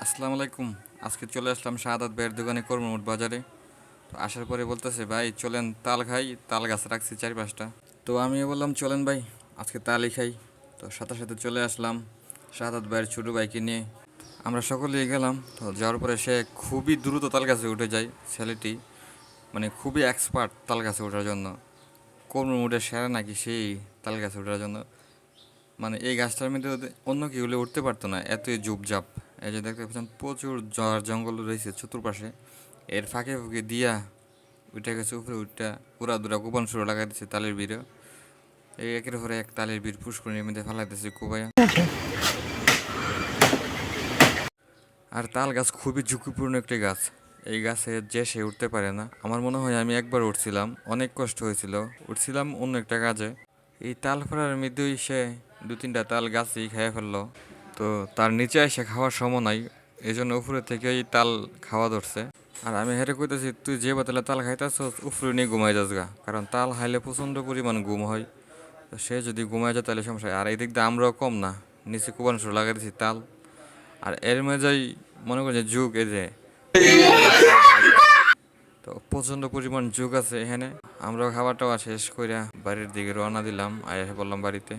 আসসালামু আলাইকুম। আজকে চলে আসলাম শাহাদাত ভাইয়ের দোকানে কর্মমোট বাজারে। তো আসার পরে বলতেছে, ভাই চলেন তাল খাই। তাল গাছ রাখছি 4-5টা। তো আমিও বললাম চলেন ভাই, আজকে তালই খাই। তো সাথে সাথে চলে আসলাম শাহাদাত ভাইয়ের ছোটো ভাইকে নিয়ে। আমরা সকলেই গেলাম। তো যাওয়ার পরে সে খুবই দ্রুত তাল গাছে উঠে যায় ছেলেটি, মানে খুবই এক্সপার্ট তাল গাছে ওঠার জন্য। কর্মমোটের সেরা নাকি সেই তাল গাছে ওঠার জন্য। মানে এই গাছটার মধ্যে অন্য কেউলে উঠতে পারতো না, এতই ঝুপঝাপ। এই যে দেখতে পাচ্ছেন প্রচুর জঙ্গল রয়েছে চতুর্পাশে। এর ফাঁকে ফুঁকে দিয়া উঠে গেছে উপরে, উঠটা পুরা দুরা কোপান শুরু লাগাই দিচ্ছে তালের বিড়ে। এই একের পরে এক তালের বীর পুষ্করিণীর মধ্যে ফালাইতেছে কোবাইয়া। আর তাল গাছ খুবই ঝুঁকিপূর্ণ একটি গাছ। এই গাছে যে সে উঠতে পারে না। আমার মনে হয় আমি একবার উঠছিলাম, অনেক কষ্ট হয়েছিল। উঠছিলাম অন্য একটা কাজে, এই তাল ফেলার মধ্যেই সে 2-3টা তাল গাছই খেয়ে ফেললো। তো তার নিচে এসে খাওয়ার সময় নাই, এই জন্য উপরে থেকেই তাল খাওয়া ধরছে। আর আমি হেরে কইতেছি, তুই যে বোতলে তাল খাইতেছ উপরে নিয়ে ঘুমাই যাস গা, কারণ তাল খাইলে প্রচণ্ড পরিমাণ ঘুম হয়। তো সে যদি ঘুমায় যায় তাহলে সমস্যা। আর এই দিক দিয়ে আমরাও কম না, নিচে কোবান শুরু লাগাই দিছি তাল। আর এর মধ্যেই মনে করছে যুগ, এই যে তো প্রচণ্ড পরিমাণ যুগ আছে এখানে। আমরাও খাবার টাবার শেষ কইরা বাড়ির দিকে রওনা দিলাম, আর এসে বললাম বাড়িতে।